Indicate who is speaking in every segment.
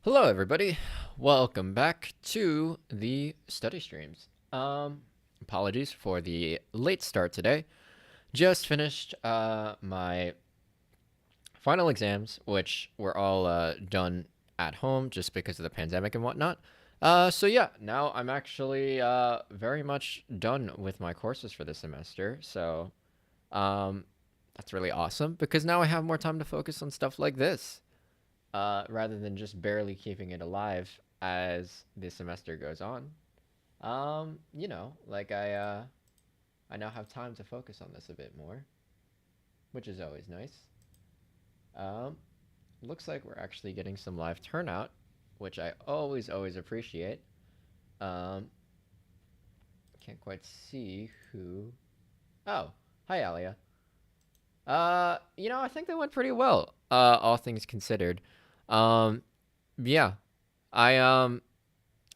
Speaker 1: Hello, everybody. Welcome back to the study streams. Apologies for the late start today. Just finished my final exams, which were all done at home just because of the pandemic and whatnot. So yeah, now I'm actually very much done with my courses for the semester. So um, that's really awesome because now I have more time to focus on stuff like this. Rather than just barely keeping it alive as the semester goes on. I now have time to focus on this a bit more, which is always nice. Um, Looks like we're actually getting some live turnout, which I always appreciate. Um, can't quite see who. Oh, hi, Alia. I think they went pretty well, all things considered. Um, yeah, I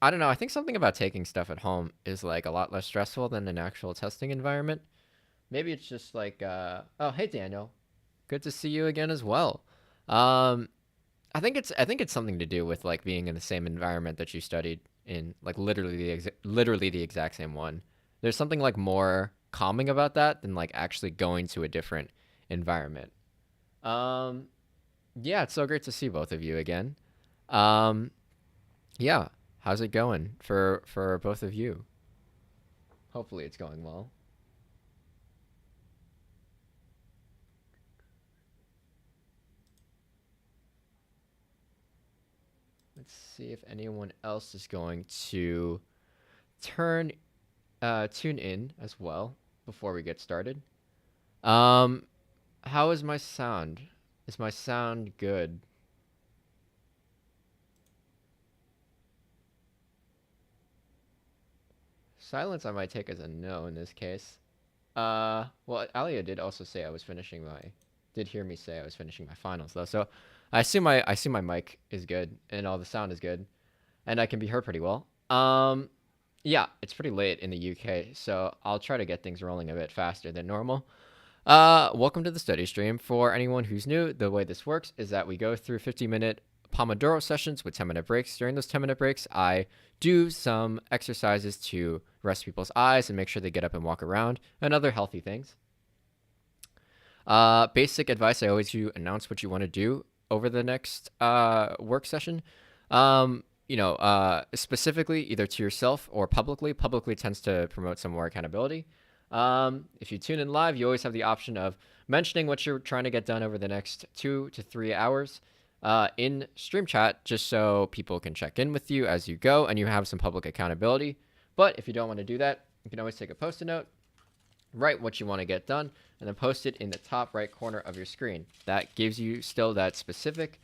Speaker 1: I don't know. I think something about taking stuff at home is like a lot less stressful than an actual testing environment. Maybe it's just like, oh, hey Daniel, good to see you again as well. Um, I think it's something to do with like being in the same environment that you studied in, like literally the exact same one. There's something like more calming about that than like actually going to a different environment. Um, yeah, it's so great to see both of you again. Um, yeah, how's it going for both of you? Hopefully, it's going well. Let's see if anyone else is going to turn tune in as well before we get started. Um, how is my sound? Is my sound good? Silence I might take as a no in this case. Well, Alia did also say I was finishing my did hear me say I was finishing my finals though. So I assume my mic is good and all the sound is good and I can be heard pretty well. Yeah, it's pretty late in the UK, so I'll try to get things rolling a bit faster than normal. Welcome to the study stream. For anyone who's new, the way this works is that we go through 50-minute Pomodoro sessions with 10-minute breaks. During those 10-minute breaks, I do some exercises to rest people's eyes and make sure they get up and walk around and other healthy things. Basic advice, I always do announce what you want to do over the next work session. Specifically either to yourself or publicly. Publicly tends to promote some more accountability. If you tune in live, you always have the option of mentioning what you're trying to get done over the next 2 to 3 hours in stream chat, just so people can check in with you as you go and you have some public accountability. But if you don't want to do that, you can always take a post-it note, write what you want to get done, and then post it in the top right corner of your screen. That gives you still that specific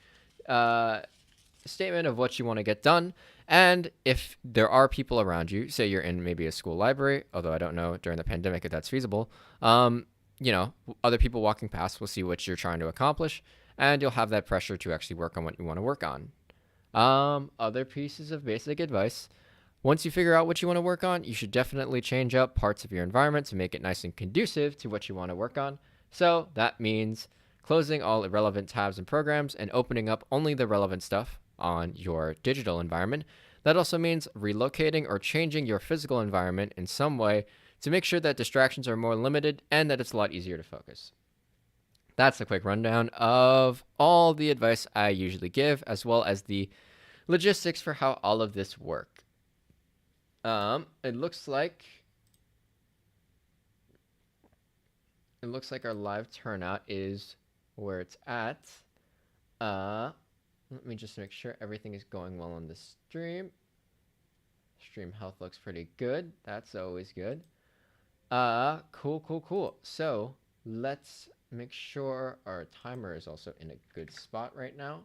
Speaker 1: statement of what you want to get done. And if there are people around you, say you're in maybe a school library, although I don't know during the pandemic if that's feasible, other people walking past will see what you're trying to accomplish, and you'll have that pressure to actually work on what you want to work on. Other pieces of basic advice. Once you figure out what you want to work on, you should definitely change up parts of your environment to make it nice and conducive to what you want to work on. So that means closing all irrelevant tabs and programs and opening up only the relevant stuff on your digital environment. That also means relocating or changing your physical environment in some way to make sure that distractions are more limited and that it's a lot easier to focus. That's a quick rundown of all the advice I usually give, as well as the logistics for how all of this works. It looks like our live turnout is where it's at. Let me just make sure everything is going well on the stream. Stream health looks pretty good. That's always good. Cool. So let's make sure our timer is also in a good spot right now.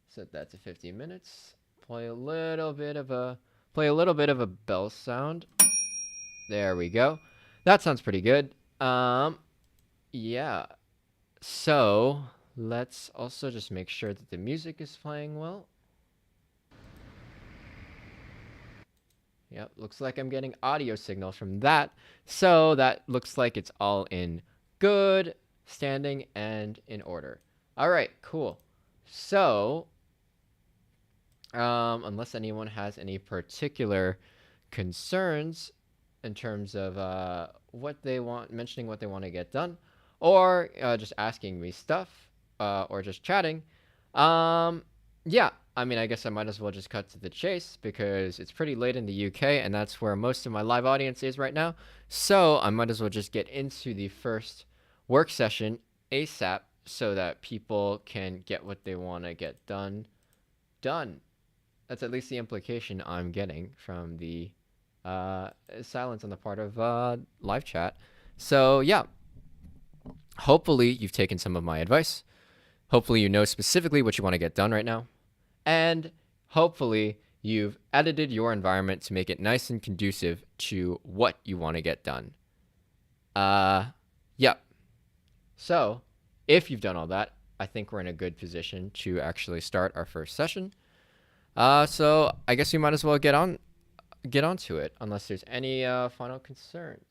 Speaker 1: Set that to 50 minutes. Play a little bit of a bell sound. There we go. That sounds pretty good. Yeah. So let's also just make sure that the music is playing well. Yep, looks like I'm getting audio signals from that. So that looks like it's all in good standing and in order. All right, cool. So Unless anyone has any particular concerns in terms of what they want, mentioning what they want to get done, or just asking me stuff, or just chatting. Um, yeah, I mean, I guess I might as well just cut to the chase because it's pretty late in the UK, and that's where most of my live audience is right now. So I might as well just get into the first work session ASAP so that people can get what they want to get done. Done. That's at least the implication I'm getting from the silence on the part of live chat. So, yeah, hopefully you've taken some of my advice. Hopefully you know specifically what you want to get done right now. And hopefully you've edited your environment to make it nice and conducive to what you want to get done. Yeah. So, if you've done all that, I think we're in a good position to actually start our first session. So I guess we might as well get onto it, unless there's any final concerns.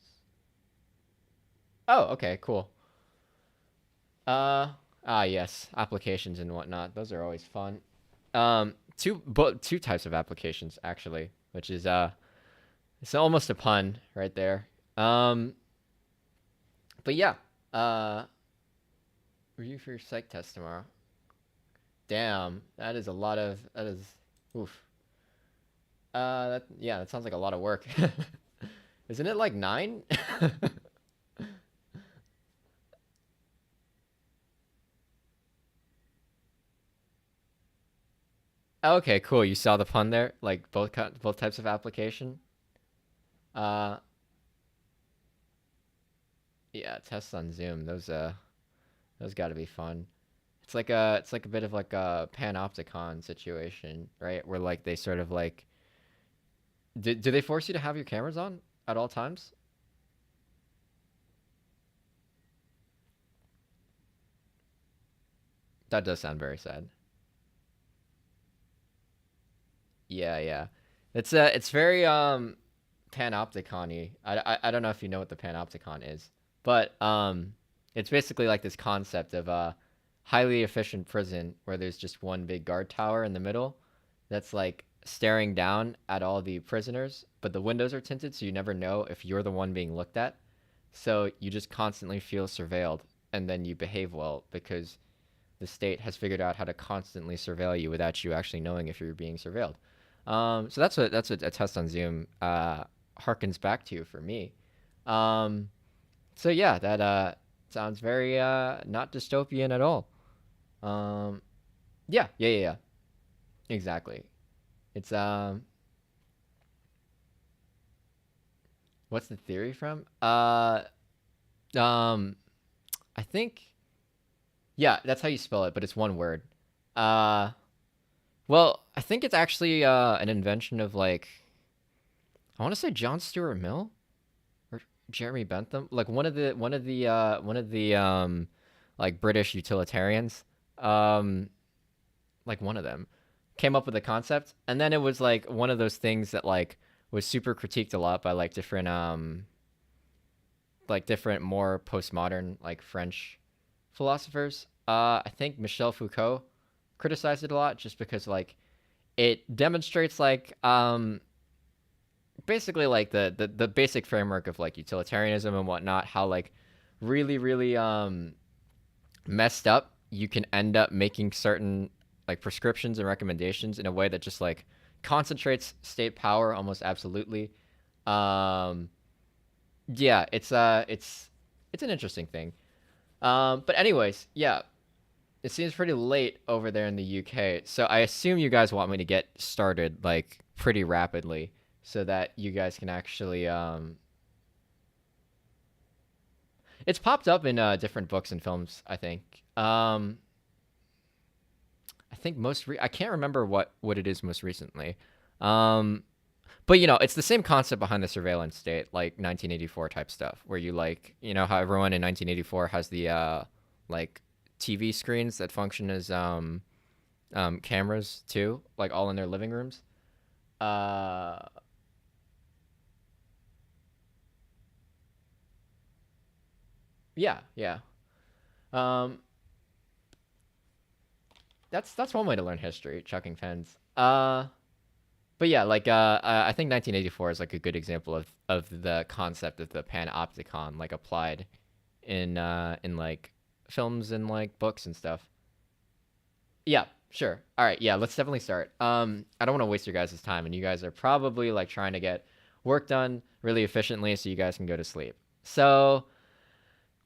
Speaker 1: Oh, okay, cool. Yes, applications and whatnot. Those are always fun. Two types of applications actually, which is it's almost a pun right there. But yeah, uh, review for your psych test tomorrow. Damn, that is a lot of that is, oof. That sounds like a lot of work. Isn't it like 9? Okay, cool. You saw the pun there, like both types of application. Uh, yeah, tests on Zoom. Those got to be fun. It's like a bit of like a panopticon situation, right? Where like they sort of like do they force you to have your cameras on at all times? That does sound very sad. Yeah, yeah. It's very panopticon-y. I don't know if you know what the panopticon is, but it's basically like this concept of a highly efficient prison where there's just one big guard tower in the middle that's like staring down at all the prisoners, but the windows are tinted so you never know if you're the one being looked at. So you just constantly feel surveilled and then you behave well because the state has figured out how to constantly surveil you without you actually knowing if you're being surveilled. So that's what a test on Zoom harkens back to for me. Um, so yeah, that sounds very not dystopian at all. Um, yeah. Exactly. It's what's the theory from? Um, I think yeah, that's how you spell it, but it's one word. Uh, well, I think it's actually an invention of like I want to say John Stuart Mill or Jeremy Bentham, like one of the like British utilitarians, um, like one of them came up with the concept, and then it was like one of those things that like was super critiqued a lot by like different more postmodern like French philosophers. I think Michel Foucault criticized it a lot just because like it demonstrates like basically like the basic framework of like utilitarianism and whatnot, how like really messed up you can end up making certain like prescriptions and recommendations in a way that just like concentrates state power almost absolutely. um yeah, it's an interesting thing. But anyways, yeah, it seems pretty late over there in the UK, so I assume you guys want me to get started like pretty rapidly so that you guys can actually it's popped up in different books and films, I think. I think I can't remember what it is most recently. Um but you know, it's the same concept behind the surveillance state, like 1984 type stuff, where you like, you know, how everyone in 1984 has the like TV screens that function as cameras too, like all in their living rooms. Uh, yeah. Um, that's one way to learn history, chucking pens. Uh, but yeah, like I think 1984 is like a good example of the concept of the panopticon like applied in like films and like books and stuff. Yeah, sure. All right, yeah, let's definitely start. I don't want to waste your guys' time, and you guys are probably like trying to get work done really efficiently so you guys can go to sleep. So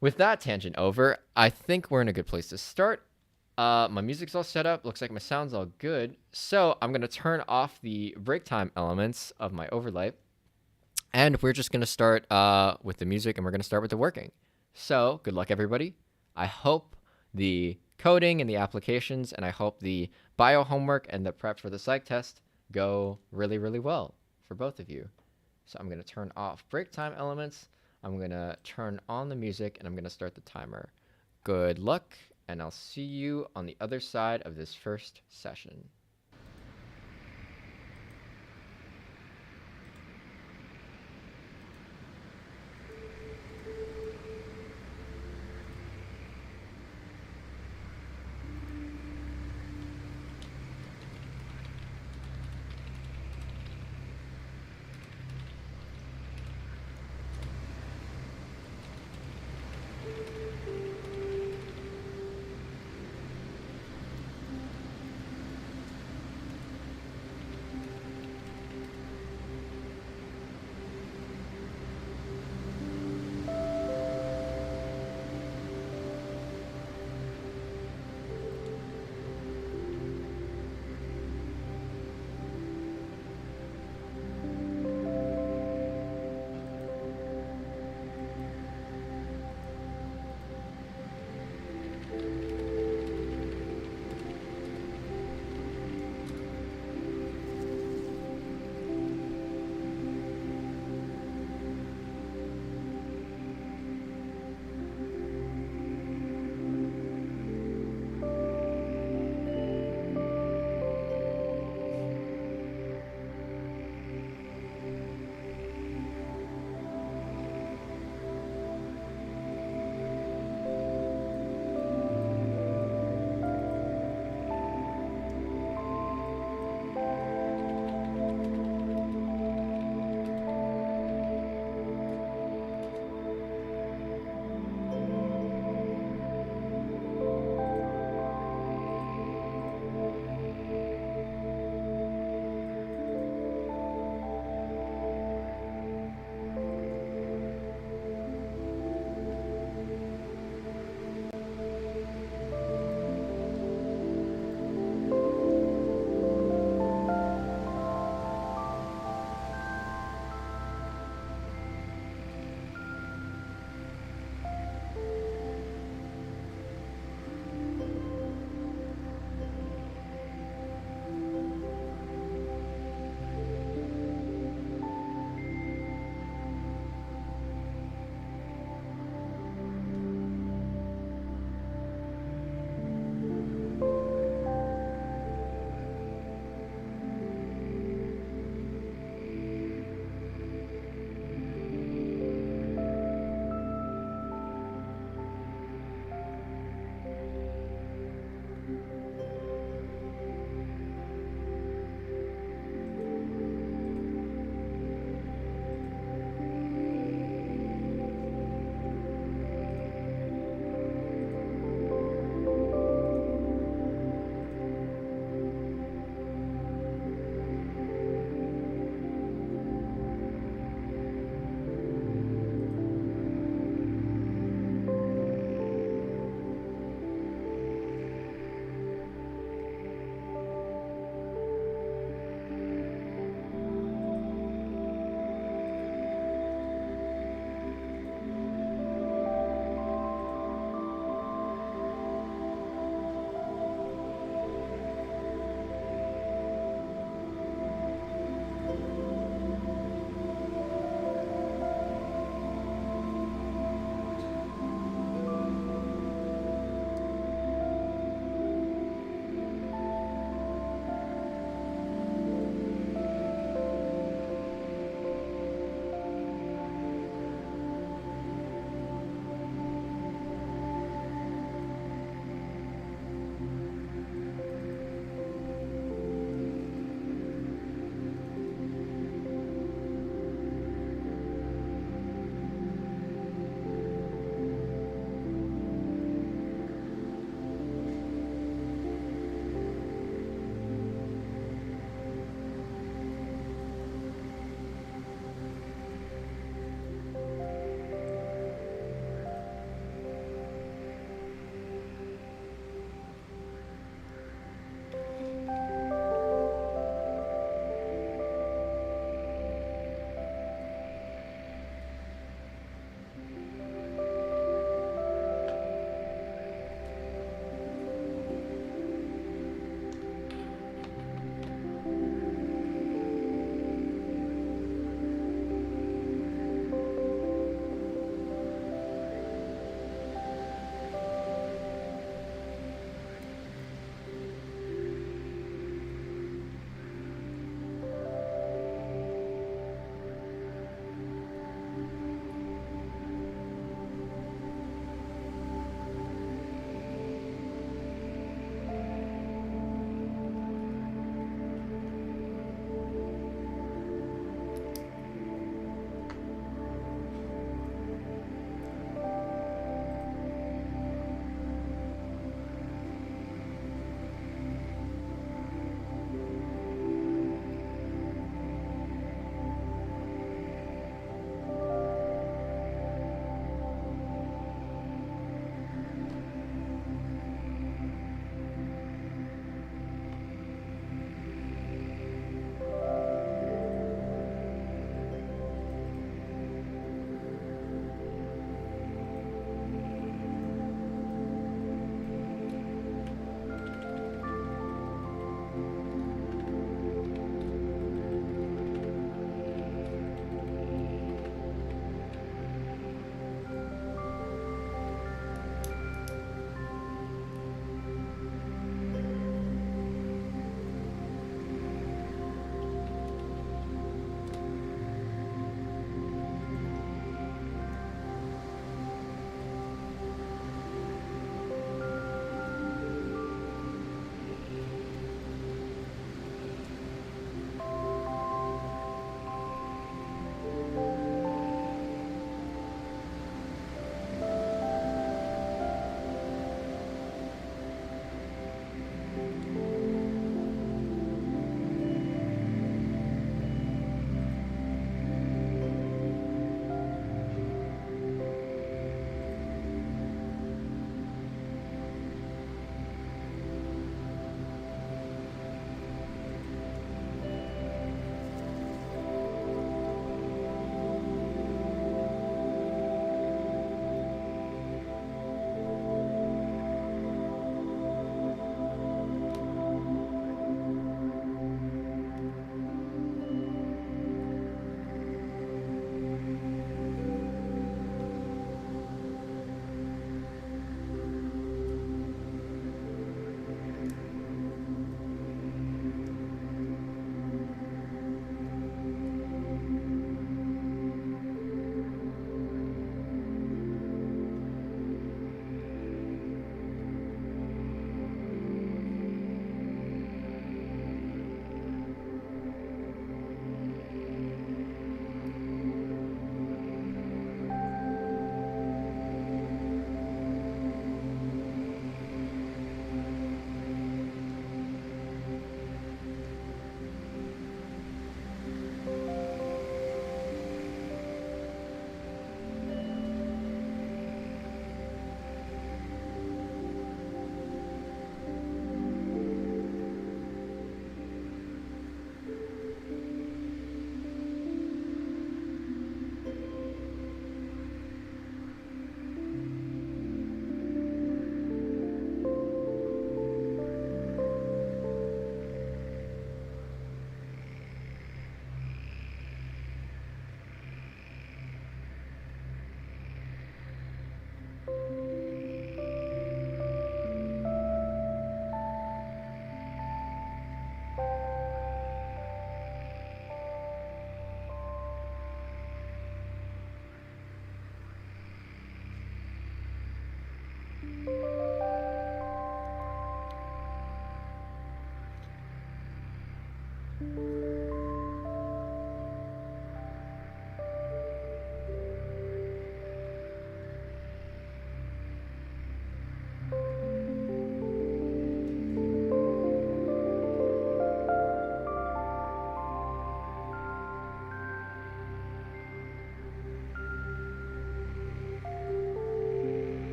Speaker 1: with that tangent over, I think we're in a good place to start. My music's all set up. Looks like my sound's all good. So I'm gonna turn off the break time elements of my overlay, and we're just gonna start with the music, and we're gonna start with the working. So good luck, everybody. I hope the coding and the applications, and I hope the bio homework and the prep for the psych test go really, really well for both of you. So I'm gonna turn off break time elements. I'm gonna turn on the music, and I'm gonna start the timer. Good luck, and I'll see you on the other side of this first session.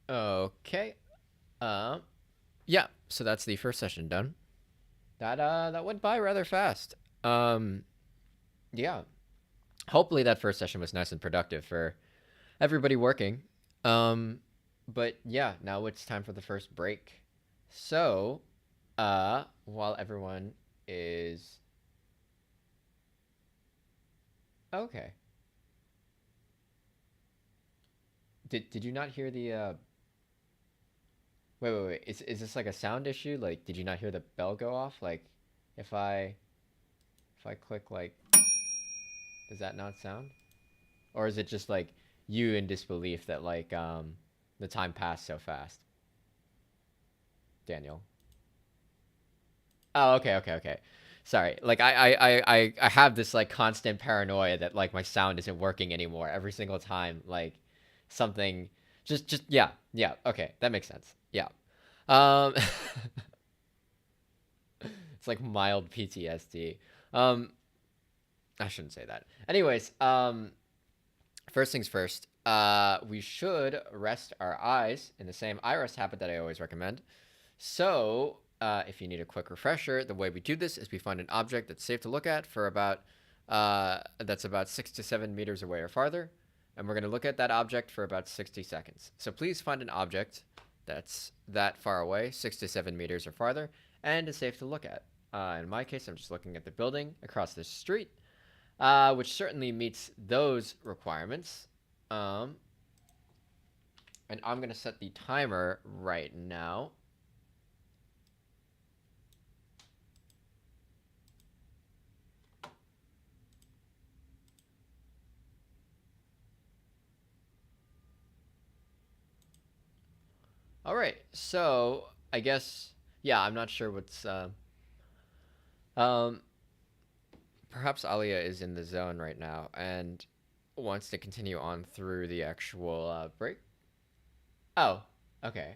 Speaker 1: Okay. Um, yeah. So that's the first session done. That went by rather fast. Um, yeah. Hopefully that first session was nice and productive for everybody working. Um, but yeah, now it's time for the first break. So, while everyone is okay. Did you not hear the wait. Is this like a sound issue? Like did you not hear the bell go off? Like if I if I click like does that not sound? Or is it just like you in disbelief that like the time passed so fast? Daniel. Oh, okay. Sorry. Like I have this like constant paranoia that like my sound isn't working anymore every single time like something just yeah. Okay, that makes sense. Yeah. Um it's like mild PTSD. Um I shouldn't say that. Anyways, first things first. We should rest our eyes in the same eye rest habit that I always recommend. So, if you need a quick refresher, the way we do this is we find an object that's safe to look at for that's about 6 to 7 meters away or farther, and we're going to look at that object for about 60 seconds. So please find an object that's that far away, 6 to 7 meters or farther, and is safe to look at. In my case, I'm just looking at the building across the street, which certainly meets those requirements. Um, and I'm going to set the timer right now. All right. So I guess yeah. I'm not sure what's um. Perhaps Alia is in the zone right now and wants to continue on through the actual break. Oh. Okay.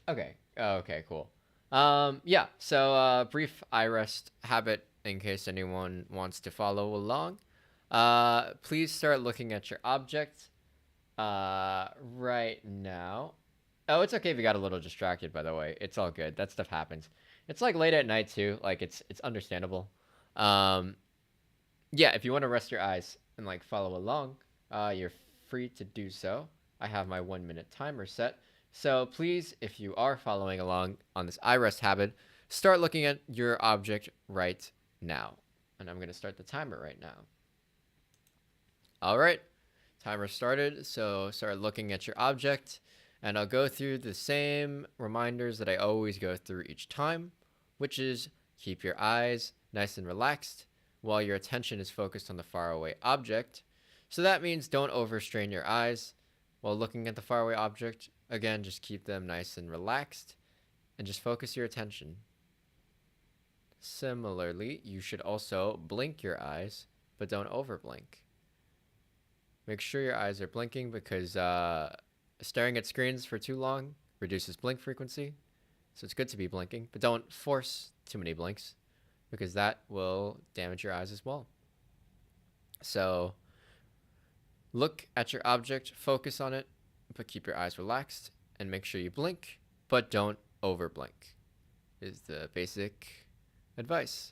Speaker 1: Okay. Oh, okay. Cool. Yeah. So brief iRest habit in case anyone wants to follow along. Please start looking at your object right now. Oh, it's okay if you got a little distracted, by the way. It's all good. That stuff happens. It's like late at night too. Like it's understandable. Um, yeah, if you want to rest your eyes and like follow along, you're free to do so. I have my 1 minute timer set. So please, if you are following along on this iRest habit, start looking at your object right now. And I'm going to start the timer right now. All right, timer started. So start looking at your object, and I'll go through the same reminders that I always go through each time, which is keep your eyes nice and relaxed while your attention is focused on the faraway object. So that means don't overstrain your eyes while looking at the faraway object. Again, just keep them nice and relaxed and just focus your attention. Similarly, you should also blink your eyes, but don't overblink. Make sure your eyes are blinking because staring at screens for too long reduces blink frequency. So it's good to be blinking, but don't force too many blinks because that will damage your eyes as well. So look at your object, focus on it, but keep your eyes relaxed and make sure you blink, but don't overblink is the basic advice.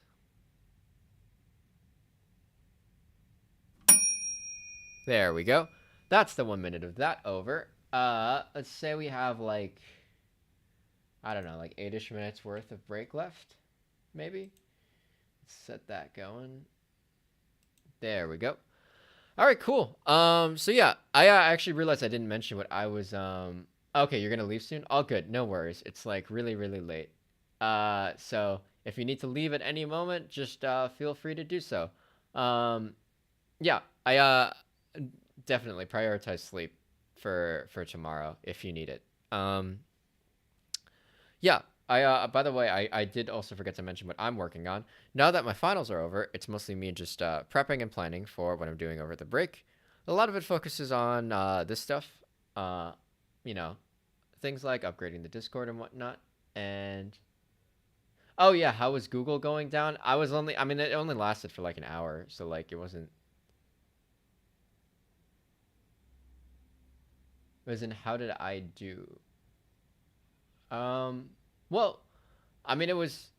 Speaker 1: There we go. That's the 1 minute of that over. Let's say we have like, I don't know, like 8-ish minutes worth of break left, maybe. Let's set that going. There we go. All right, cool. So yeah, I actually realized I didn't mention what I was. Okay, you're gonna leave soon. All good, no worries. It's like really, really late. So if you need to leave at any moment, just feel free to do so. Um, yeah, I definitely prioritize sleep for tomorrow if you need it. Yeah, I by the way, I did also forget to mention what I'm working on. Now that my finals are over, it's mostly me just prepping and planning for what I'm doing over the break. A lot of it focuses on this stuff, uh, you know, things like upgrading the Discord and whatnot. And oh yeah, how was Google going down? I mean, it only lasted for like an hour, so like it wasn't. It was in how did I do? Um, well, I mean, it was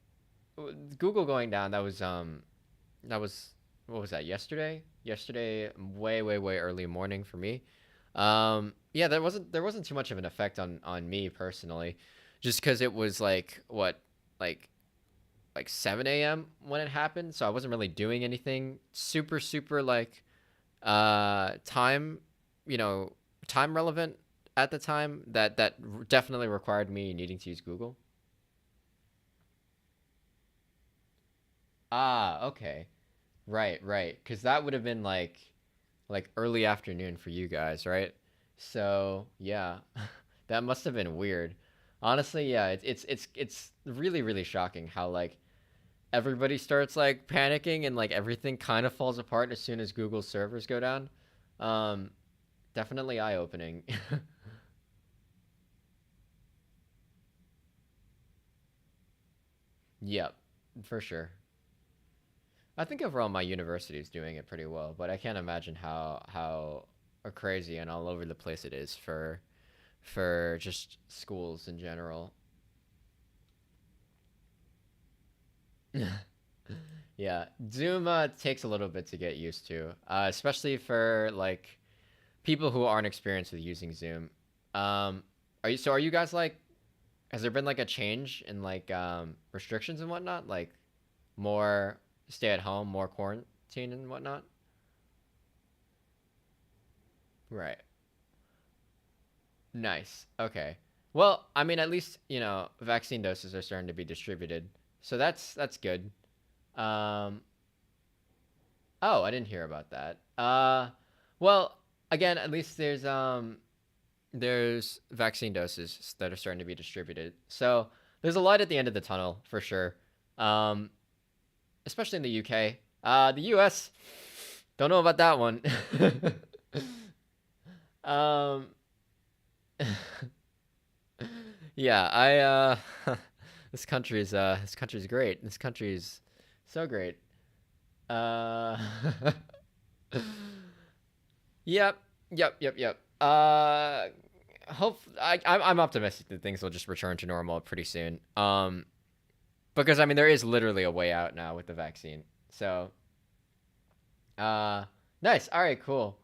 Speaker 1: Google going down. That was what was that? Yesterday? Yesterday, way, way, way early morning for me. Yeah, there wasn't too much of an effect on me personally, just because it was like what like like 7 a.m. when it happened, so I wasn't really doing anything super super like time, you know, time relevant at the time that definitely required me needing to use Google. Ah, okay. Right, right. Because that would have been like early afternoon for you guys, right? So yeah, that must have been weird. Honestly, yeah, it's really really shocking how like everybody starts like panicking and like everything kind of falls apart as soon as Google's servers go down. Um, definitely eye opening. Yep, for sure. I think overall my university is doing it pretty well, but I can't imagine how crazy and all over the place it is for just schools in general. Yeah, Zoom takes a little bit to get used to, especially for like people who aren't experienced with using Zoom. Are you guys like? Has there been like a change in like restrictions and whatnot? Like more stay at home, more quarantine and whatnot? Right. Nice. Okay. Well, I mean, at least vaccine doses are starting to be distributed, so that's good. Um. Oh, I didn't hear about that. Well, again, at least there's there's vaccine doses that are starting to be distributed. So there's a light at the end of the tunnel for sure. Um, Especially in the UK. The US, don't know about that one. um, yeah, this country's great. This country's so great. Uh, yep, yep. I'm optimistic that things will just return to normal pretty soon. Because I mean there is literally a way out now with the vaccine. So, uh, nice. All right, cool.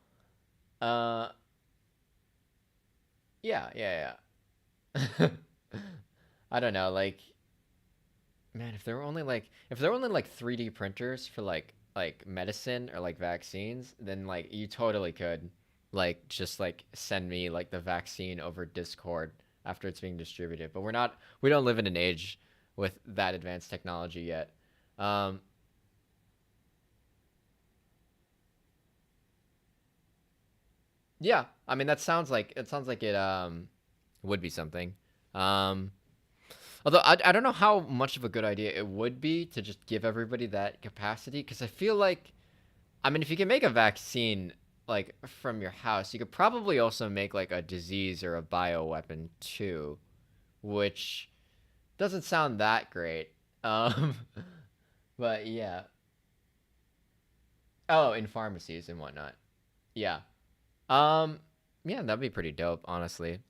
Speaker 1: Uh, yeah. I don't know, like, man, if there were only like 3D printers for like medicine or like vaccines, then like you totally could like just like send me like the vaccine over Discord after it's being distributed. But we don't live in an age with that advanced technology yet. Um, yeah, I mean it sounds like it would be something. Um, Although I don't know how much of a good idea it would be to just give everybody that capacity because I feel like I mean if you can make a vaccine like from your house, you could probably also make like a disease or a bioweapon too, which doesn't sound that great. Um, but yeah. Oh, in pharmacies and whatnot. Yeah. Um, yeah, that'd be pretty dope, honestly.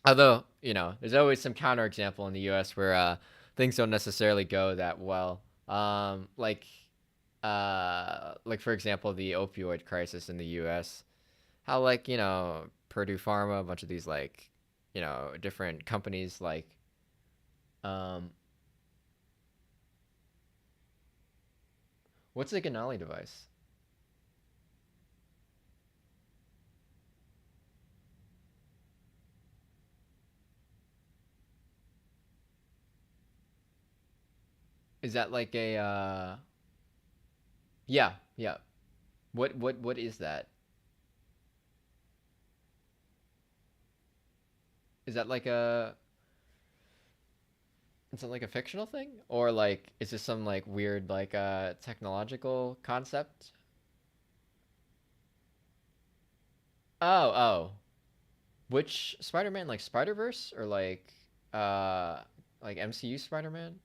Speaker 1: Although, you know, there's always some counterexample in the U.S. where things don't necessarily go that well. Like for example, the opioid crisis in the U.S. How like you know Purdue Pharma, a bunch of these like, you know, different companies like, um, what's the Ganali device? Is that like a yeah, yeah. What is that? Is that like a is it like a fictional thing or like is this some like weird like technological concept? Oh. Which Spider-Man? Like Spider-Verse or uh like MCU Spider-Man?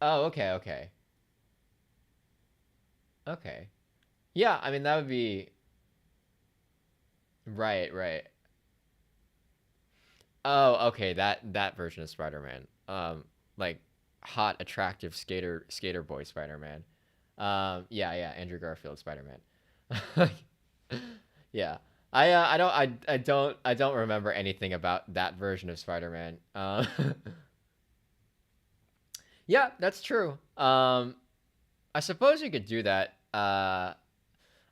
Speaker 1: Oh, okay. Okay. Yeah, I mean that would be right. Oh, okay, that version of Spider-Man. Like hot attractive skater boy Spider-Man. Yeah, Andrew Garfield Spider-Man. Yeah. I don't remember anything about that version of Spider-Man. Yeah, that's true. I suppose you could do that. I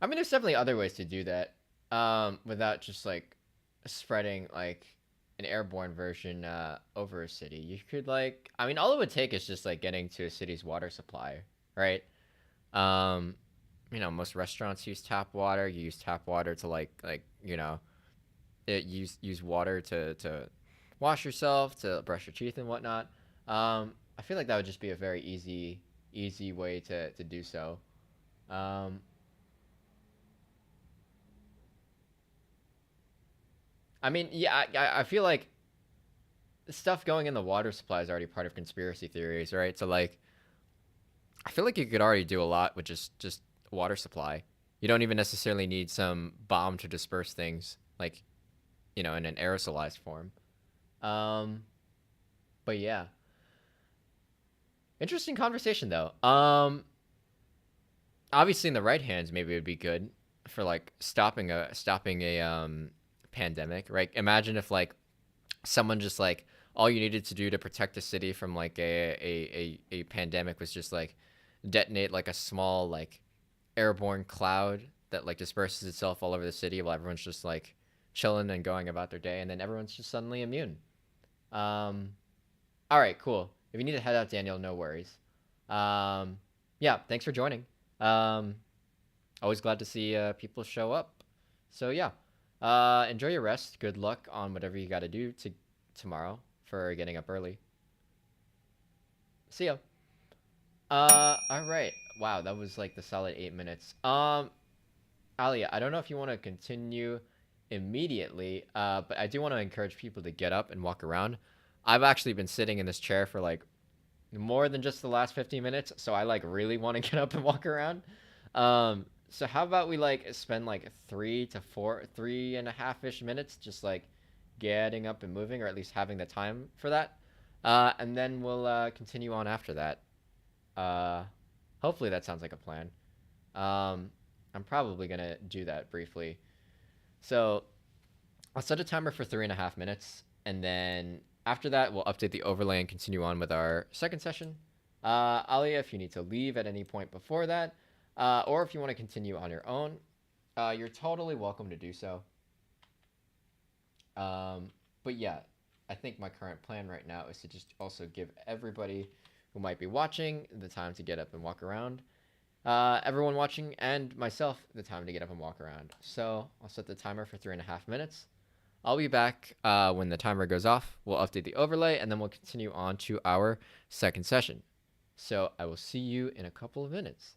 Speaker 1: mean, there's definitely other ways to do that. Without just like spreading like an airborne version over a city. You could like, I mean, all it would take is just like getting to a city's water supply, right? Um, you know, most restaurants use tap water. You use tap water to like you know, use water to wash yourself, to brush your teeth and whatnot. I feel like that would just be a very easy way to do so. Um, I mean, yeah, I feel like stuff going in the water supply is already part of conspiracy theories, right? So like, I feel like you could already do a lot with just water supply. You don't even necessarily need some bomb to disperse things, like you know, in an aerosolized form. Um, but yeah, interesting conversation though. Obviously in the right hands, maybe it would be good for like stopping a pandemic, right? Imagine if like someone just like all you needed to do to protect the city from like a pandemic was just like detonate like a small like airborne cloud that like disperses itself all over the city while everyone's just like chilling and going about their day and then everyone's just suddenly immune. Um all right, cool. If you need to head out, Daniel, no worries. Um yeah, thanks for joining. Um Always glad to see people show up. So yeah, Enjoy your rest. Good luck on whatever you got to do to tomorrow for getting up early. See ya. All right. Wow, that was like the solid 8 minutes. Alia, I don't know if you want to continue immediately, but I do want to encourage people to get up and walk around. I've actually been sitting in this chair for like more than just the last 15 minutes, so I like really want to get up and walk around. So how about we like spend like 3 to 4, 3.5 ish minutes just like getting up and moving, or at least having the time for that, and then we'll continue on after that. Uh, Hopefully that sounds like a plan. Um, I'm probably gonna do that briefly. So I'll set a timer for 3.5 minutes, and then after that, we'll update the overlay and continue on with our second session. Alia, if you need to leave at any point before that, or if you want to continue on your own, you're totally welcome to do so. But yeah, I think my current plan right now is to just also give everybody who might be watching the time to get up and walk around. Everyone watching and myself the time to get up and walk around. So I'll set the timer for 3.5 minutes. I'll be back when the timer goes off. We'll update the overlay and then we'll continue on to our second session. So I will see you in a couple of minutes.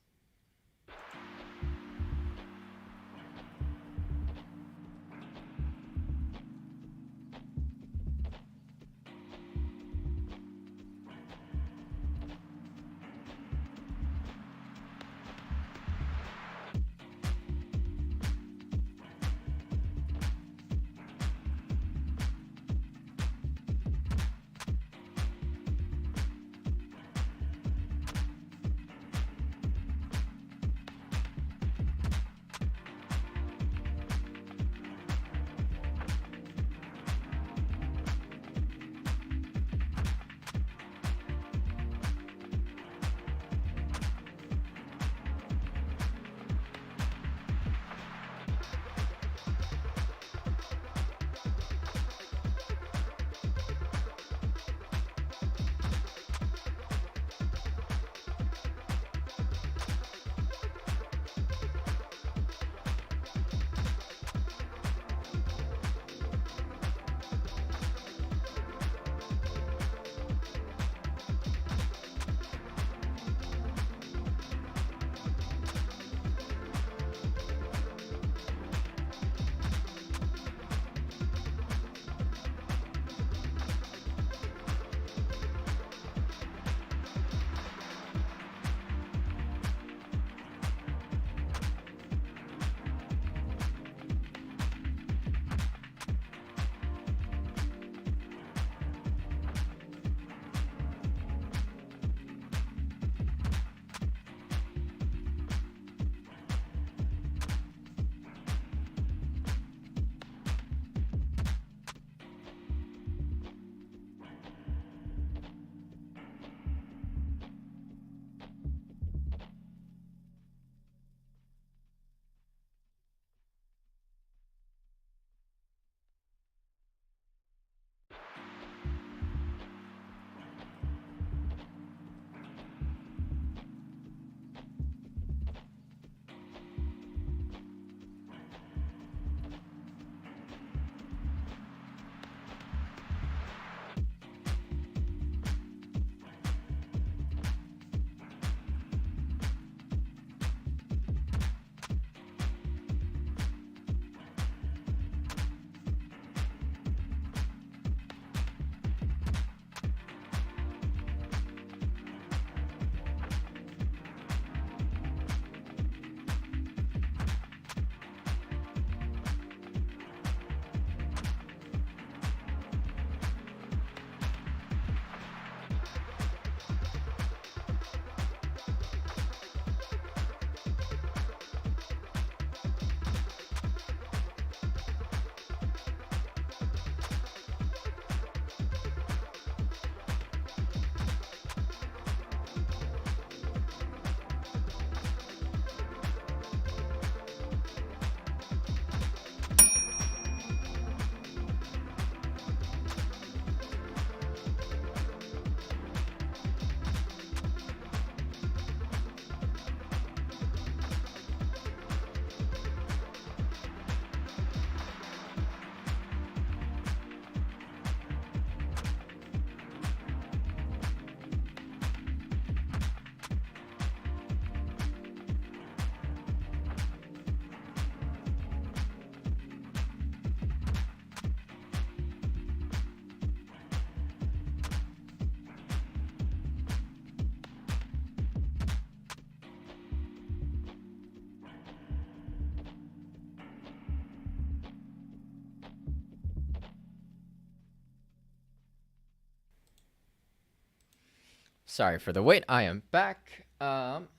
Speaker 1: Sorry for the wait. I am back. Hold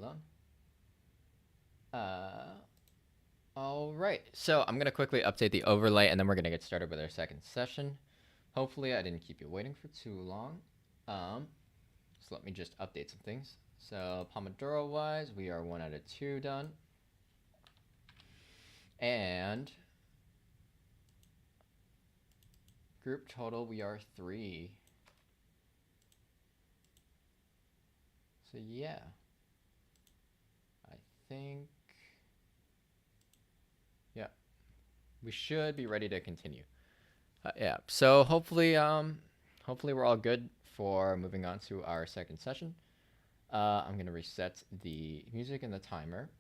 Speaker 1: on. All right. So I'm gonna quickly update the overlay, and then we're gonna get started with our second session. Hopefully, I didn't keep you waiting for too long. So let me just update some things. So Pomodoro wise, we are 1 out of 2 done, and group total we are 3. So yeah, I think, yeah, we should be ready to continue. Yeah, so hopefully we're all good for moving on to our second session. I'm gonna reset the music and the timer.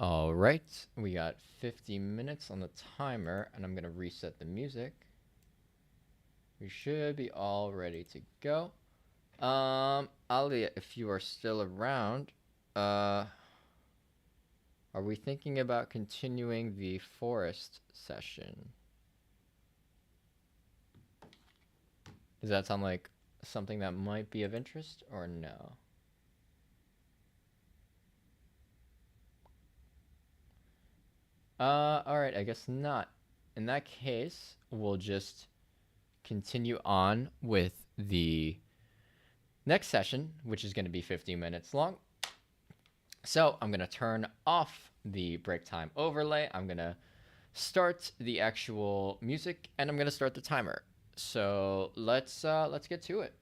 Speaker 1: All right, we got 50 minutes on the timer, and I'm gonna reset the music. We should be all ready to go. Ali, if you are still around, are we thinking about continuing the forest session? Does that sound like something that might be of interest, or no? All right, I guess not. In that case, we'll just continue on with the next session, which is going to be 15 minutes long. So I'm going to turn off the break time overlay. I'm going to start the actual music, and I'm going to start the timer. So let's get to it.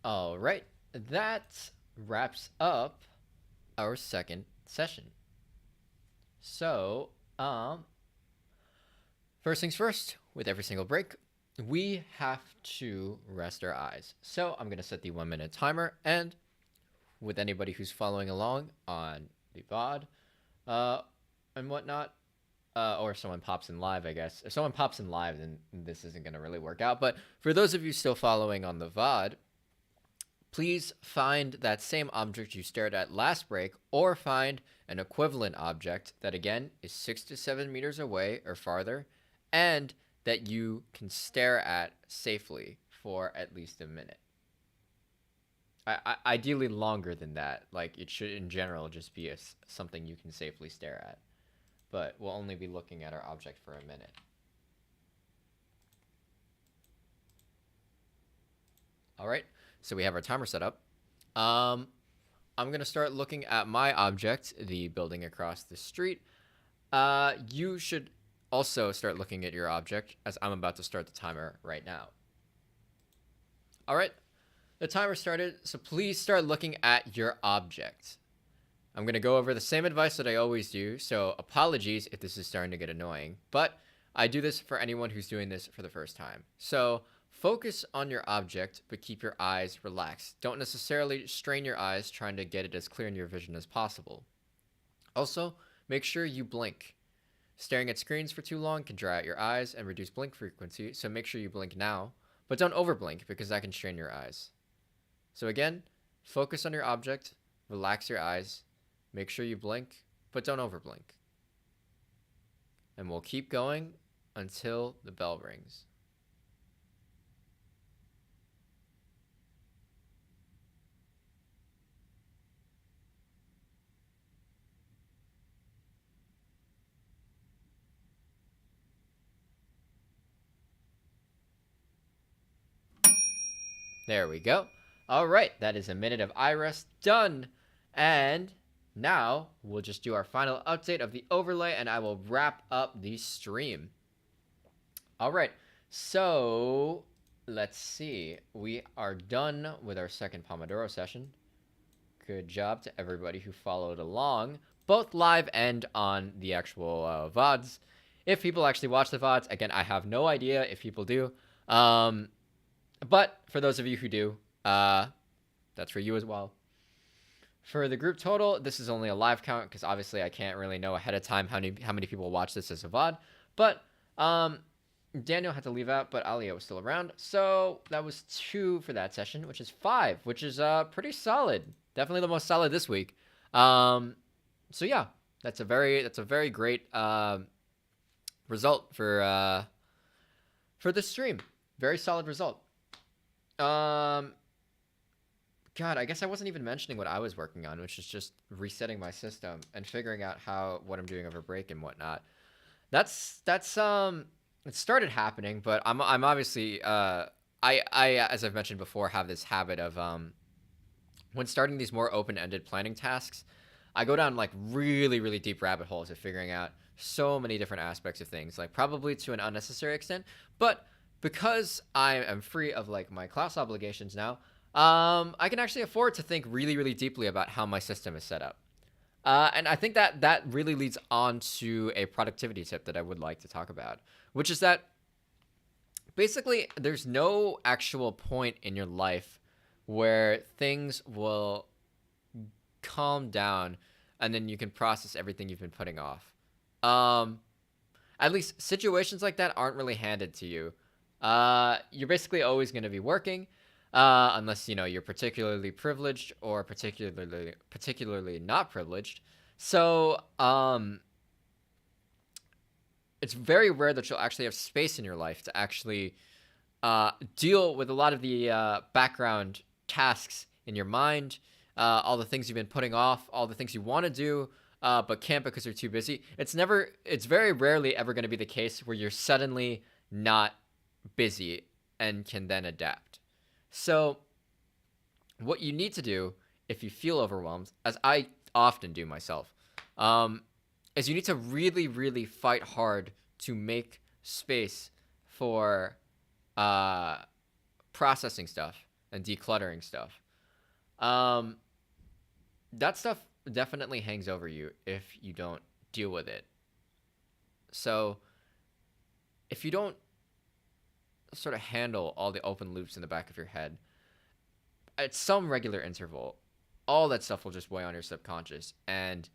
Speaker 1: All right, that wraps up our second session. So, first things first, with every single break, we have to rest our eyes. So I'm going to set the 1 minute timer, and with anybody who's following along on the VOD and whatnot, or if someone pops in live, I guess. If someone pops in live, then this isn't going to really work out. But for those of you still following on the VOD, please find that same object you stared at last break, or find an equivalent object that, again, is 6 to 7 meters away or farther, and that you can stare at safely for at least a minute. Ideally longer than that. Like, it should, in general, just be something you can safely stare at. But we'll only be looking at our object for a minute. All right, so we have our timer set up. I'm going to start looking at my object, the building across the street. You should also start looking at your object, as I'm about to start the timer right now. All right, the timer started, so please start looking at your object. I'm going to go over the same advice that I always do, so apologies if this is starting to get annoying, but I do this for anyone who's doing this for the first time. So focus on your object, but keep your eyes relaxed. Don't necessarily strain your eyes trying to get it as clear in your vision as possible. Also, make sure you blink. Staring at screens for too long can dry out your eyes and reduce blink frequency, so make sure you blink now, but don't overblink because that can strain your eyes. So again, focus on your object, relax your eyes, make sure you blink, but don't overblink. And we'll keep going until the bell rings. There we go. All right, that is a minute of eye rest done. And now we'll just do our final update of the overlay, and I will wrap up the stream. All right, so let's see. We are done with our second Pomodoro session. Good job to everybody who followed along, both live and on the actual VODs. If people actually watch the VODs, again, I have no idea if people do. But for those of you who do, that's for you as well. For the group total, this is only a live count because obviously I can't really know ahead of time how many people watch this as a VOD. But Daniel had to leave out, but Alia was still around. So that was 2 for that session, which is 5, which is pretty solid. Definitely the most solid this week. So yeah, that's a very great result for this stream. Very solid result. God, I guess I wasn't even mentioning what I was working on, which is just resetting my system and figuring out what I'm doing over break and whatnot. That's it started happening, but I'm obviously I as I've mentioned before have this habit of when starting these more open-ended planning tasks, I go down like really deep rabbit holes of figuring out so many different aspects of things, like probably to an unnecessary extent, but because I am free of like my class obligations now, I can actually afford to think really deeply about how my system is set up. And I think that really leads on to a productivity tip that I would like to talk about, which is that basically there's no actual point in your life where things will calm down and then you can process everything you've been putting off. At least situations like that aren't really handed to you. You're basically always going to be working, unless, you're particularly privileged or particularly not privileged. So, it's very rare that you'll actually have space in your life to actually, deal with a lot of the, background tasks in your mind, all the things you've been putting off, all the things you want to do, but can't because you're too busy. It's very rarely ever going to be the case where you're suddenly not busy and can then adapt. So what you need to do if you feel overwhelmed, as I often do myself, is you need to really fight hard to make space for processing stuff. and decluttering stuff. Um, that stuff definitely hangs over you if you don't deal with it. So if you don't sort of handle all the open loops in the back of your head at some regular interval, all that stuff will just weigh on your subconscious, and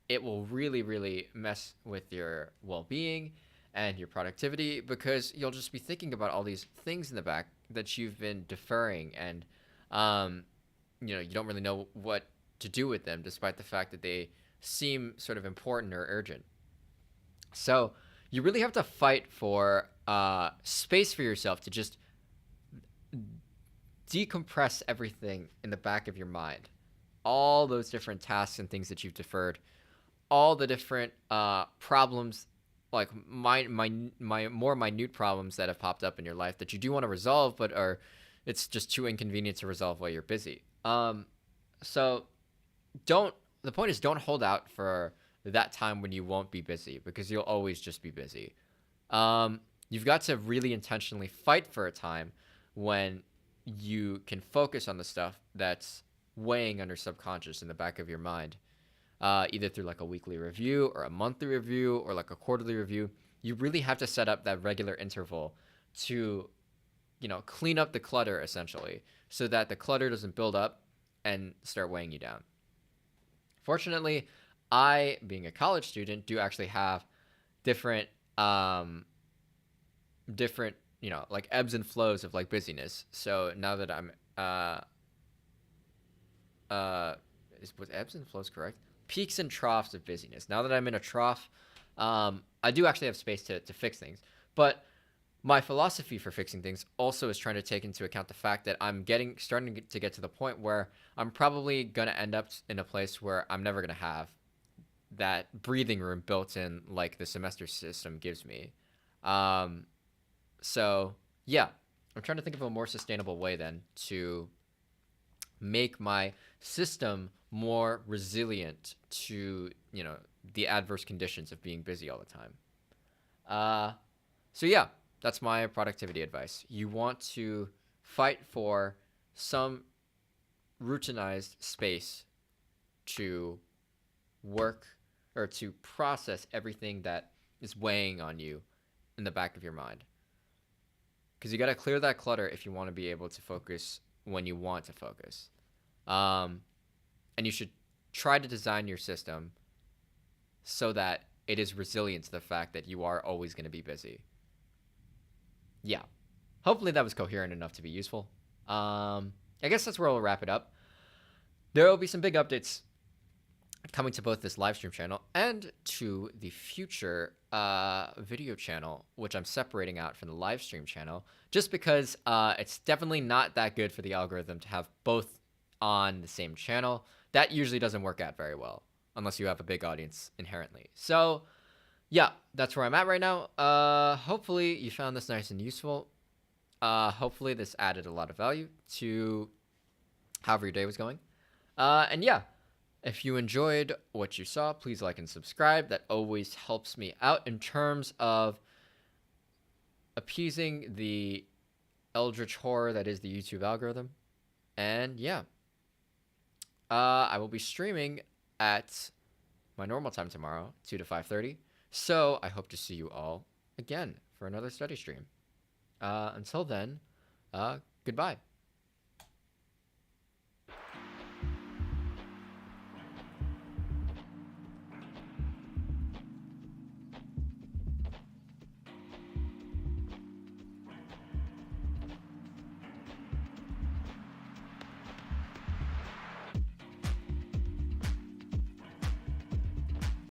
Speaker 1: it will really, really mess with your well-being and your productivity, because you'll just be thinking about all these things in the back that you've been deferring, and um, you don't really know what to do with them, despite the fact that they seem sort of important or urgent. So you really have to fight for space for yourself to just decompress everything in the back of your mind, all those different tasks and things that you've deferred, all the different problems, like my more minute problems that have popped up in your life that you do want to resolve, but are it's just too inconvenient to resolve while you're busy. So don't the point is, don't hold out for that time when you won't be busy, because you'll always just be busy. You've got to really intentionally fight for a time when you can focus on the stuff that's weighing on your subconscious in the back of your mind, either through like a weekly review or a monthly review or like a quarterly review. You really have to set up that regular interval to, clean up the clutter, essentially, so that the clutter doesn't build up and start weighing you down. Fortunately, I, being a college student, do actually have different, like ebbs and flows of like busyness. So now that I'm, was ebbs and flows correct? Peaks and troughs of busyness. Now that I'm in a trough, I do actually have space to fix things. But my philosophy for fixing things also is trying to take into account the fact that I'm starting to get to the point where I'm probably going to end up in a place where I'm never going to have that breathing room built in like the semester system gives me. So yeah, I'm trying to think of a more sustainable way then to make my system more resilient to, the adverse conditions of being busy all the time. So yeah, that's my productivity advice. You want to fight for some routinized space to work or to process everything that is weighing on you in the back of your mind. Because you got to clear that clutter if you want to be able to focus when you want to focus. And you should try to design your system so that it is resilient to the fact that you are always going to be busy. Yeah. Hopefully that was coherent enough to be useful. I guess that's where we'll wrap it up. There will be some big updates coming to both this live stream channel and to the future video channel, which I'm separating out from the live stream channel, just because it's definitely not that good for the algorithm to have both on the same channel. That usually doesn't work out very well unless you have a big audience inherently. So yeah, that's where I'm at right now. Hopefully you found this nice and useful. Hopefully this added a lot of value to however your day was going. And yeah, if you enjoyed what you saw, please like and subscribe. That always helps me out in terms of appeasing the eldritch horror that is the YouTube algorithm. And yeah, I will be streaming at my normal time tomorrow, 2 to 5:30. So I hope to see you all again for another study stream. Until then, goodbye.